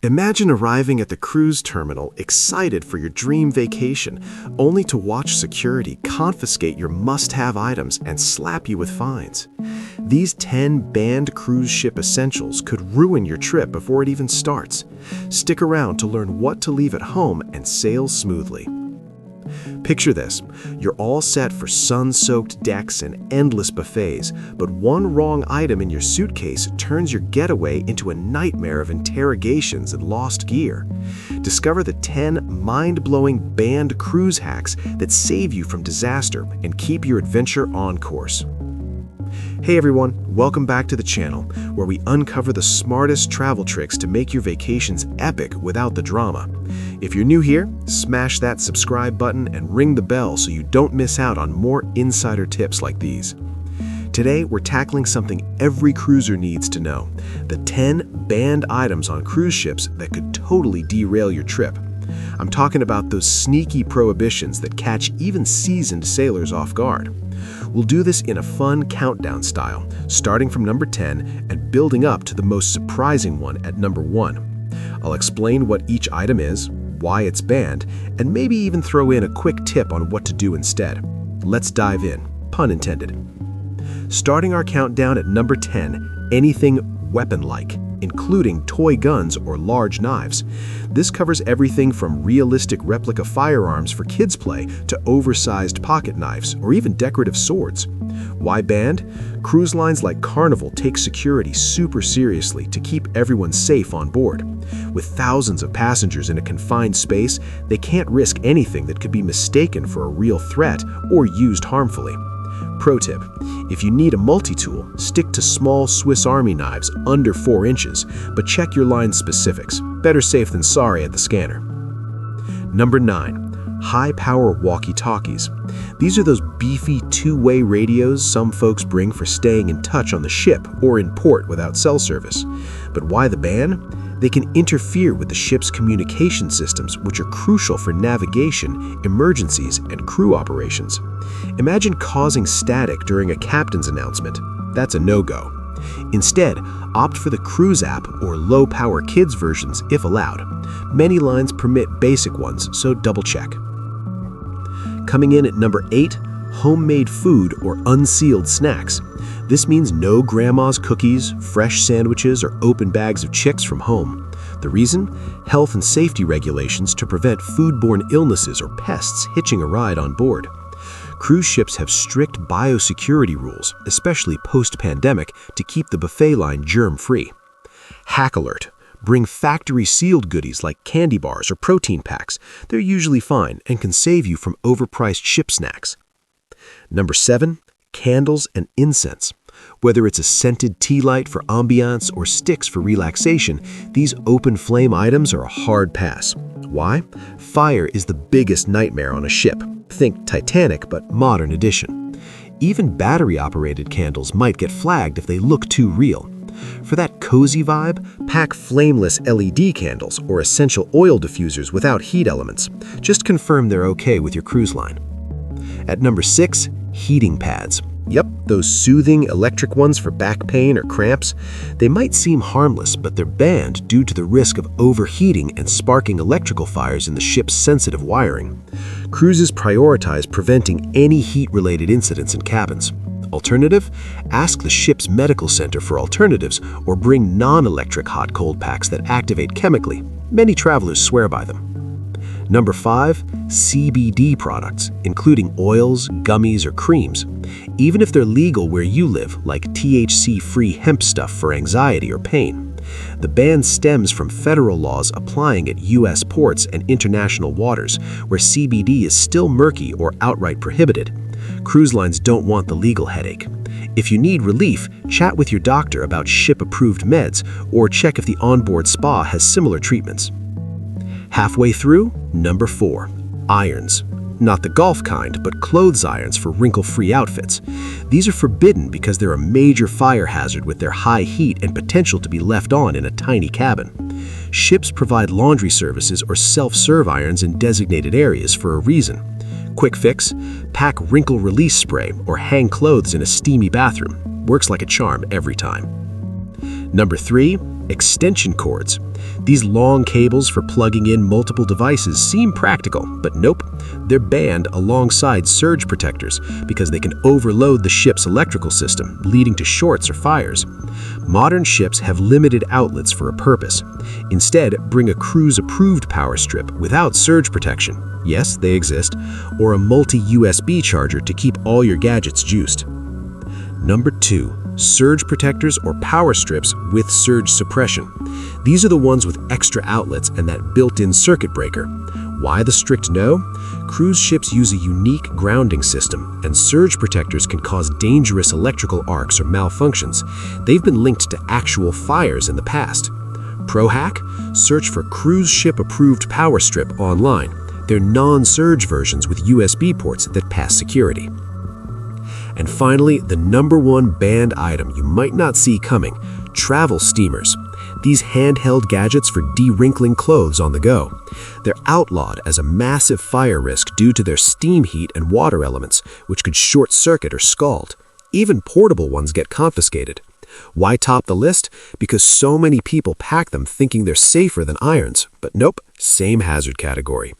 Imagine arriving at the cruise terminal excited for your dream vacation, only to watch security confiscate your must-have items and slap you with fines. These 10 banned cruise ship essentials could ruin your trip before it even starts. Stick around to learn what to leave at home and sail smoothly. Picture this. You're all set for sun-soaked decks and endless buffets, but one wrong item in your suitcase turns your getaway into a nightmare of interrogations and lost gear. Discover the 10 mind-blowing banned cruise hacks that save you from disaster and keep your adventure on course. Hey everyone, welcome back to the channel, where we uncover the smartest travel tricks to make your vacations epic without the drama. If you're new here, smash that subscribe button and ring the bell so you don't miss out on more insider tips like these. Today, we're tackling something every cruiser needs to know: the 10 banned items on cruise ships that could totally derail your trip. I'm talking about those sneaky prohibitions that catch even seasoned sailors off guard. We'll do this in a fun countdown style, starting from number 10 and building up to the most surprising one at number 1. I'll explain what each item is, why it's banned, and maybe even throw in a quick tip on what to do instead. Let's dive in, pun intended. Starting our countdown at number 10, anything weapon-like, including toy guns or large knives. This covers everything from realistic replica firearms for kids' play to oversized pocket knives or even decorative swords. Why banned? Cruise lines like Carnival take security super seriously to keep everyone safe on board. With thousands of passengers in a confined space, they can't risk anything that could be mistaken for a real threat or used harmfully. Pro tip: if you need a multi-tool, stick to small Swiss Army knives under 4 inches, but check your line specifics. Better safe than sorry at the scanner. Number 9. High-power walkie-talkies. These are those beefy two-way radios some folks bring for staying in touch on the ship or in port without cell service. But why the ban? They can interfere with the ship's communication systems, which are crucial for navigation, emergencies, and crew operations. Imagine causing static during a captain's announcement. That's a no-go. Instead, opt for the cruise app or low-power kids versions if allowed. Many lines permit basic ones, so double-check. Coming in at number 8, homemade food or unsealed snacks. This means no grandma's cookies, fresh sandwiches, or open bags of chicks from home. The reason? Health and safety regulations to prevent foodborne illnesses or pests hitching a ride on board. Cruise ships have strict biosecurity rules, especially post-pandemic, to keep the buffet line germ-free. Hack alert: bring factory-sealed goodies like candy bars or protein packs. They're usually fine and can save you from overpriced ship snacks. Number 7. Candles and incense. Whether it's a scented tea light for ambiance or sticks for relaxation, these open flame items are a hard pass. Why? Fire is the biggest nightmare on a ship. Think Titanic, but modern edition. Even battery-operated candles might get flagged if they look too real. For that cozy vibe, pack flameless LED candles or essential oil diffusers without heat elements. Just confirm they're okay with your cruise line. At number 6, heating pads. Yep, those soothing electric ones for back pain or cramps. They might seem harmless, but they're banned due to the risk of overheating and sparking electrical fires in the ship's sensitive wiring. Cruises prioritize preventing any heat-related incidents in cabins. Alternative? Ask the ship's medical center for alternatives or bring non-electric hot-cold packs that activate chemically. Many travelers swear by them. Number 5, CBD products, including oils, gummies, or creams. Even if they're legal where you live, like THC-free hemp stuff for anxiety or pain. The ban stems from federal laws applying at U.S. ports and international waters, where CBD is still murky or outright prohibited. Cruise lines don't want the legal headache. If you need relief, chat with your doctor about ship-approved meds, or check if the onboard spa has similar treatments. Halfway through, number 4, irons. Not the golf kind, but clothes irons for wrinkle-free outfits. These are forbidden because they're a major fire hazard with their high heat and potential to be left on in a tiny cabin. Ships provide laundry services or self-serve irons in designated areas for a reason. Quick fix: pack wrinkle release spray or hang clothes in a steamy bathroom. Works like a charm every time. Number 3, extension cords. These long cables for plugging in multiple devices seem practical, but nope, they're banned alongside surge protectors because they can overload the ship's electrical system, leading to shorts or fires. Modern ships have limited outlets for a purpose. Instead, bring a cruise-approved power strip without surge protection. Yes, they exist, or a multi-USB charger to keep all your gadgets juiced. Number 2. Surge protectors or power strips with surge suppression. These are the ones with extra outlets and that built-in circuit breaker. Why the strict no? Cruise ships use a unique grounding system, and surge protectors can cause dangerous electrical arcs or malfunctions. They've been linked to actual fires in the past. Pro hack? Search for cruise ship-approved power strip online. They're non-surge versions with USB ports that pass security. And finally, the number 1 banned item you might not see coming: travel steamers. These handheld gadgets for de-wrinkling clothes on the go. They're outlawed as a massive fire risk due to their steam heat and water elements, which could short-circuit or scald. Even portable ones get confiscated. Why top the list? Because so many people pack them thinking they're safer than irons, but nope, same hazard category.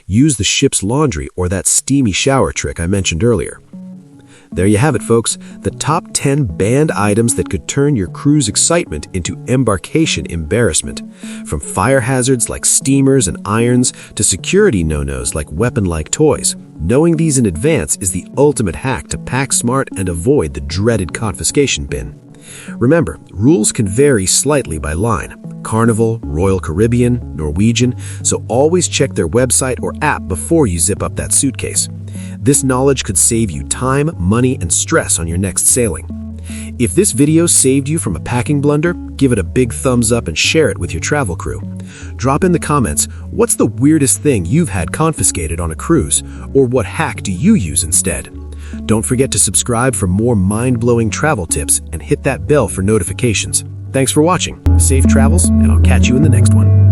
Use the ship's laundry or that steamy shower trick I mentioned earlier. There you have it, folks, the top 10 banned items that could turn your cruise excitement into embarkation embarrassment. From fire hazards like steamers and irons to security no-nos like weapon-like toys. Knowing these in advance is the ultimate hack to pack smart and avoid the dreaded confiscation bin. Remember, rules can vary slightly by line. Carnival, Royal Caribbean, Norwegian, so always check their website or app before you zip up that suitcase. This knowledge could save you time, money, and stress on your next sailing. If this video saved you from a packing blunder, give it a big thumbs up and share it with your travel crew. Drop in the comments, what's the weirdest thing you've had confiscated on a cruise, or what hack do you use instead? Don't forget to subscribe for more mind-blowing travel tips and hit that bell for notifications. Thanks for watching. Safe travels, and I'll catch you in the next one.